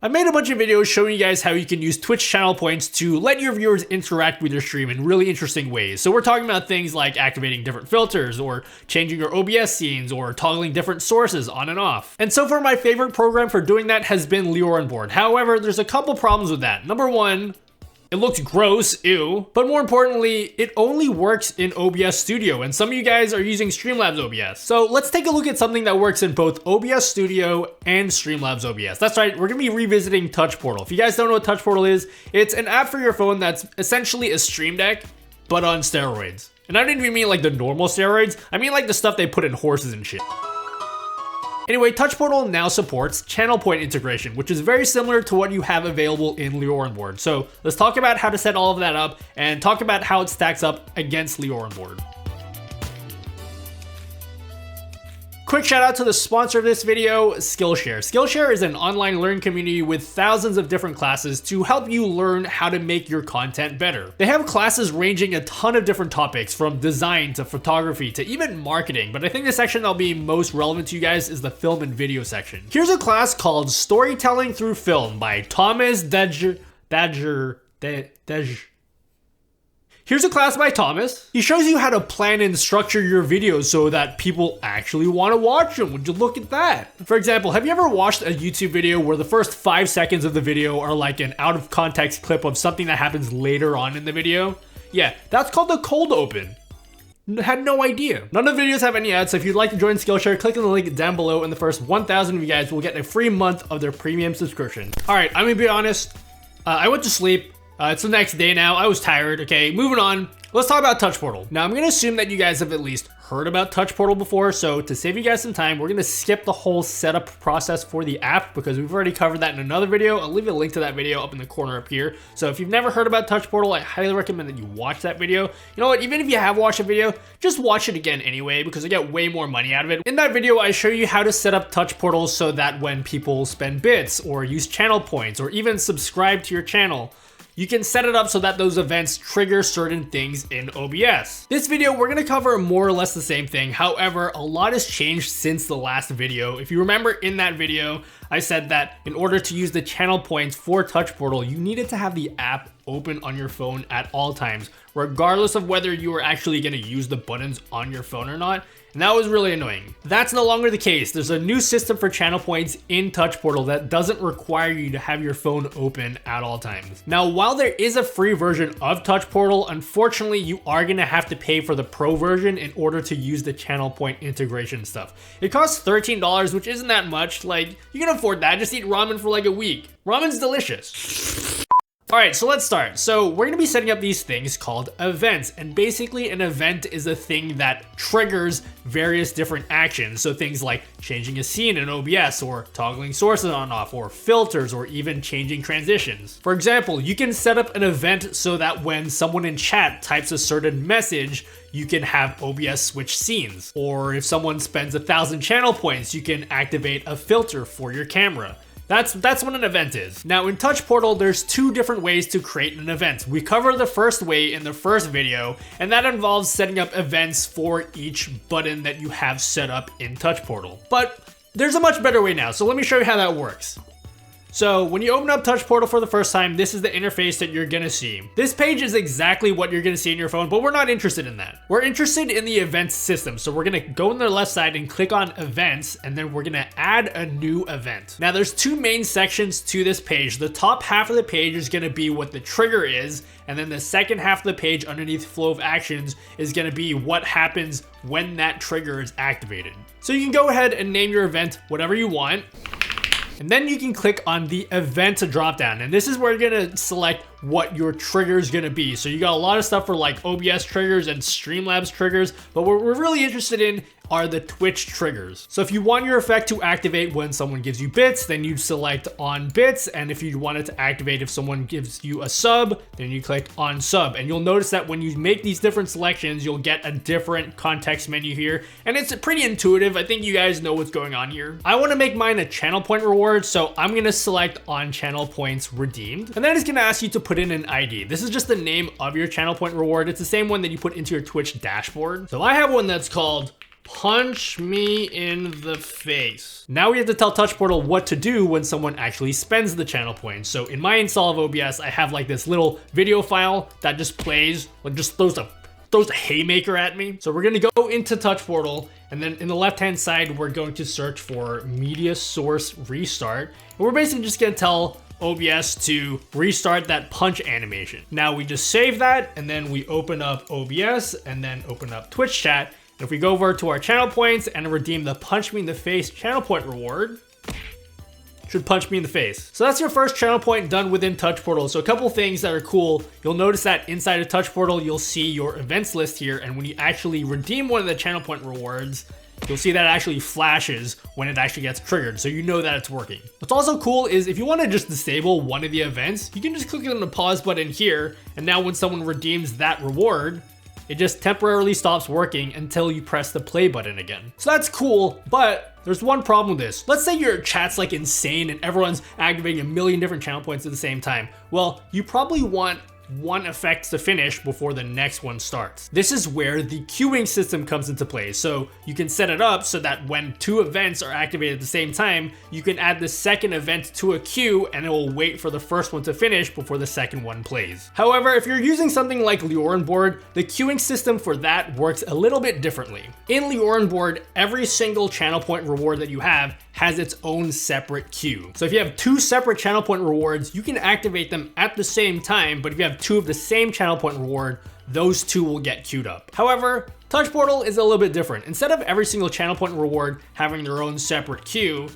I made a bunch of videos showing you guys how you can use Twitch channel points to let your viewers interact with your stream in really interesting ways. So we're talking about things like activating different filters or changing your OBS scenes or toggling different sources on and off. And so far my favorite program for doing that has been Lure on Board. However, there's a couple problems with that. Number one, it looks gross, ew. But more importantly, it only works in OBS Studio, and some of you guys are using Streamlabs OBS. So let's take a look at something that works in both OBS Studio and Streamlabs OBS. That's right, we're gonna be revisiting Touch Portal. If you guys don't know what Touch Portal is, it's an app for your phone that's essentially a Stream Deck, but on steroids. And I didn't even mean like the normal steroids, I mean like the stuff they put in horses and shit. Anyway, Touch Portal now supports channel point integration, which is very similar to what you have available in Lure on Board. So let's talk about how to set all of that up and talk about how it stacks up against Lure on Board. Quick shout out to the sponsor of this video, Skillshare. Skillshare is an online learning community with thousands of different classes to help you learn how to make your content better. They have classes ranging a ton of different topics, from design to photography to even marketing, but I think the section that'll be most relevant to you guys is the film and video section. Here's a class called Storytelling Through Film by Thomas Here's a class by Thomas. He shows you how to plan and structure your videos so that people actually want to watch them. Would you look at that? For example, have you ever watched a YouTube video where the first 5 seconds of the video are like an out of context clip of something that happens later on in the video? Yeah, that's called the cold open. Had no idea. None of the videos have any ads, so if you'd like to join Skillshare, click on the link down below and the first 1,000 of you guys will get a free month of their premium subscription. All right, I'm gonna be honest. I went to sleep. It's the next day now. I was tired. Okay, moving on. Let's talk about Touch Portal. Now, I'm gonna assume that you guys have at least heard about Touch Portal before, so to save you guys some time, we're gonna skip the whole setup process for the app because we've already covered that in another video. I'll leave a link to that video up in the corner up here. So if you've never heard about Touch Portal, I highly recommend that you watch that video. You know what, even if you have watched a video, just watch it again anyway because I get way more money out of it. In that video, I show you how to set up Touch Portal so that when people spend bits or use channel points or even subscribe to your channel, you can set it up so that those events trigger certain things in OBS. This video, we're gonna cover more or less the same thing. However, a lot has changed since the last video. If you remember in that video, I said that in order to use the channel points for Touch Portal, you needed to have the app open on your phone at all times, regardless of whether you were actually gonna use the buttons on your phone or not. And that was really annoying. That's no longer the case. There's a new system for channel points in Touch Portal that doesn't require you to have your phone open at all times. Now, while there is a free version of Touch Portal, unfortunately, you are gonna have to pay for the pro version in order to use the channel point integration stuff. It costs $13, which isn't that much. Like, you can afford that. Just eat ramen for like a week. Ramen's delicious. All right, so let's start. So we're gonna be setting up these things called events, and basically an event is a thing that triggers various different actions. So things like changing a scene in OBS, or toggling sources on and off, or filters, or even changing transitions. For example, you can set up an event so that when someone in chat types a certain message, you can have OBS switch scenes. Or if someone spends 1,000 channel points, you can activate a filter for your camera. That's what an event is. Now in Touch Portal, there's 2 different ways to create an event. We cover the first way in the first video, and that involves setting up events for each button that you have set up in Touch Portal. But there's a much better way now, so let me show you how that works. So when you open up Touch Portal for the first time, this is the interface that you're gonna see. This page is exactly what you're gonna see in your phone, but we're not interested in that. We're interested in the events system. So we're gonna go on the left side and click on events, and then we're gonna add a new event. Now there's 2 main sections to this page. The top half of the page is gonna be what the trigger is, and then the second half of the page underneath flow of actions is gonna be what happens when that trigger is activated. So you can go ahead and name your event whatever you want. And then you can click on the event dropdown, and this is where you're gonna select what your trigger is gonna be. So you got a lot of stuff for like OBS triggers and Streamlabs triggers, but what we're really interested in are the Twitch triggers. So if you want your effect to activate when someone gives you bits, then you select on bits. And if you want it to activate if someone gives you a sub, then you click on sub. And you'll notice that when you make these different selections, you'll get a different context menu here. And it's pretty intuitive. I think you guys know what's going on here. I wanna make mine a channel point reward, so I'm gonna select on channel points redeemed. And then it's gonna ask you to put in an ID. This is just the name of your channel point reward. It's the same one that you put into your Twitch dashboard. So I have one that's called punch me in the face. Now we have to tell Touch Portal what to do when someone actually spends the channel points. So in my install of OBS, I have like this little video file that just plays, like just throws a haymaker at me. So we're gonna go into Touch Portal, and then in the left-hand side, we're going to search for media source restart. And we're basically just gonna tell OBS to restart that punch animation. Now we just save that, and then we open up OBS, and then open up Twitch chat. And if we go over to our channel points and redeem the punch me in the face channel point reward, should punch me in the face. So that's your first channel point done within Touch Portal. So a couple things that are cool. You'll notice that inside of Touch Portal, you'll see your events list here. And when you actually redeem one of the channel point rewards, you'll see that it actually flashes when it actually gets triggered. So you know that it's working. What's also cool is if you want to just disable one of the events, you can just click on the pause button here. And now when someone redeems that reward, it just temporarily stops working until you press the play button again. So that's cool, but there's one problem with this. Let's say your chat's like insane and everyone's activating a million different channel points at the same time. Well, you probably want one effect to finish before the next one starts. This is where the queuing system comes into play. So you can set it up so that when two events are activated at the same time, you can add the second event to a queue and it will wait for the first one to finish before the second one plays. However, if you're using something like Lioran Board, the queuing system for that works a little bit differently. In Lioran Board, every single channel point reward that you have has its own separate queue. So if you have two separate channel point rewards, you can activate them at the same time, but if you have two of the same channel point reward, those two will get queued up. However, Touch Portal is a little bit different. Instead of every single channel point reward having their own separate queue,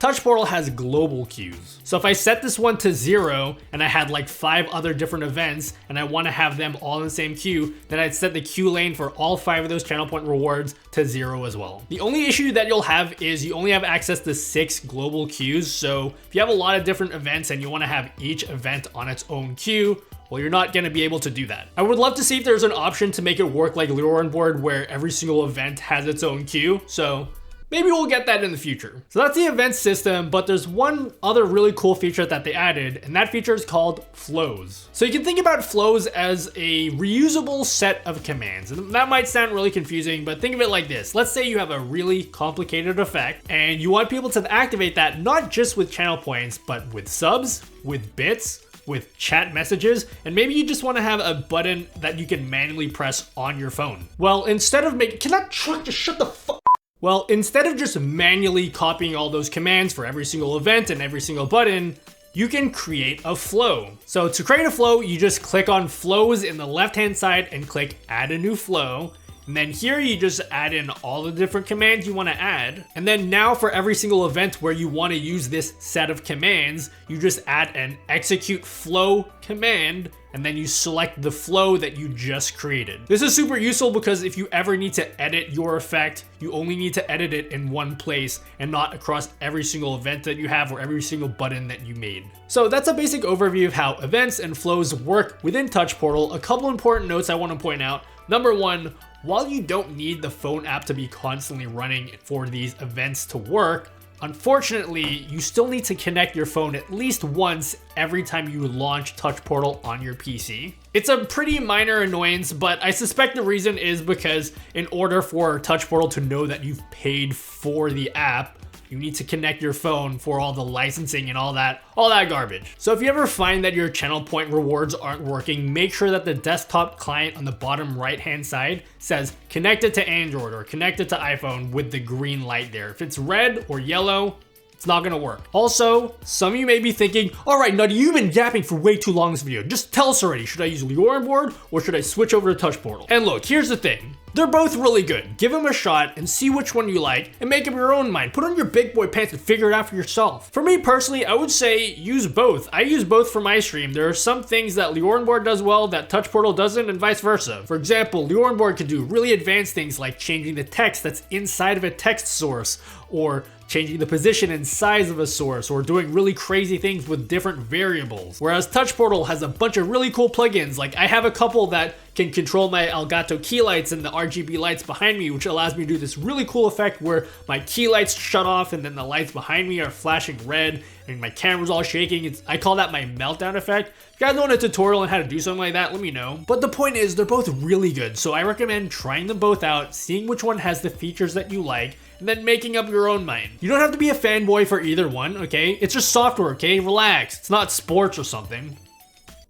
Touch Portal has global queues. So if I set this one to 0 and I had like 5 other different events and I want to have them all in the same queue, then I'd set the queue lane for all 5 of those channel point rewards to 0 as well. The only issue that you'll have is you only have access to 6 global queues. So if you have a lot of different events and you want to have each event on its own queue, well, you're not going to be able to do that. I would love to see if there's an option to make it work like Lioran Board where every single event has its own queue. So maybe we'll get that in the future. So that's the event system, but there's one other really cool feature that they added, and that feature is called flows. So you can think about flows as a reusable set of commands. And that might sound really confusing, but think of it like this. Let's say you have a really complicated effect and you want people to activate that not just with channel points, but with subs, with bits, with chat messages, and maybe you just want to have a button that you can manually press on your phone. Well, instead of making, can that truck just shut the fuck? Well, instead of just manually copying all those commands for every single event and every single button, you can create a flow. So to create a flow, you just click on flows in the left-hand side and click add a new flow. And then here you just add in all the different commands you want to add. And then now for every single event where you want to use this set of commands, you just add an execute flow command, and then you select the flow that you just created. This is super useful because if you ever need to edit your effect, you only need to edit it in one place and not across every single event that you have or every single button that you made. So that's a basic overview of how events and flows work within Touch Portal. A couple important notes I want to point out. Number one, while you don't need the phone app to be constantly running for these events to work, unfortunately, you still need to connect your phone at least once every time you launch Touch Portal on your PC. It's a pretty minor annoyance, but I suspect the reason is because in order for Touch Portal to know that you've paid for the app, you need to connect your phone for all the licensing and all that garbage. So if you ever find that your channel point rewards aren't working, make sure that the desktop client on the bottom right-hand side says connected to Android or connected to iPhone with the green light there. If it's red or yellow, it's not gonna work. Also, some of you may be thinking, all right, Nutty, you've been yapping for way too long in this video. Just tell us already, should I use Lioran Board or should I switch over to Touch Portal? And look, here's the thing. They're both really good. Give them a shot and see which one you like and make up your own mind. Put on your big boy pants and figure it out for yourself. For me personally, I would say use both. I use both for my stream. There are some things that Lioran Board does well that Touch Portal doesn't and vice versa. For example, Lioran Board can do really advanced things like changing the text that's inside of a text source or changing the position and size of a source, or doing really crazy things with different variables. Whereas Touch Portal has a bunch of really cool plugins. Like I have a couple that can control my Elgato key lights and the RGB lights behind me, which allows me to do this really cool effect where my key lights shut off and then the lights behind me are flashing red and my camera's all shaking. I call that my meltdown effect. If you guys want a tutorial on how to do something like that, let me know. But the point is, they're both really good, so I recommend trying them both out, seeing which one has the features that you like, and then making up your own mind. You don't have to be a fanboy for either one, okay? It's just software, okay? Relax. It's not sports or something.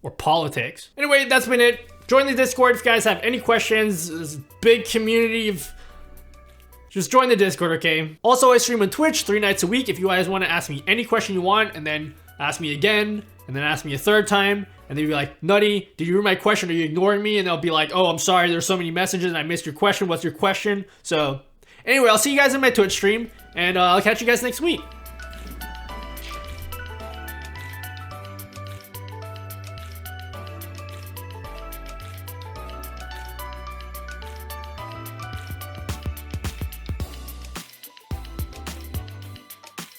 Or politics. Anyway, that's been it. Join the Discord if you guys have any questions. There's a big community of... Just join the Discord, okay? Also, I stream on Twitch 3 nights a week if you guys want to ask me any question you want, and then ask me again, and then ask me a third time, and then you'll be like, Nutty, did you read my question? Are you ignoring me? And they'll be like, oh, I'm sorry, there's so many messages and I missed your question. What's your question? So, anyway, I'll see you guys in my Twitch stream, and I'll catch you guys next week.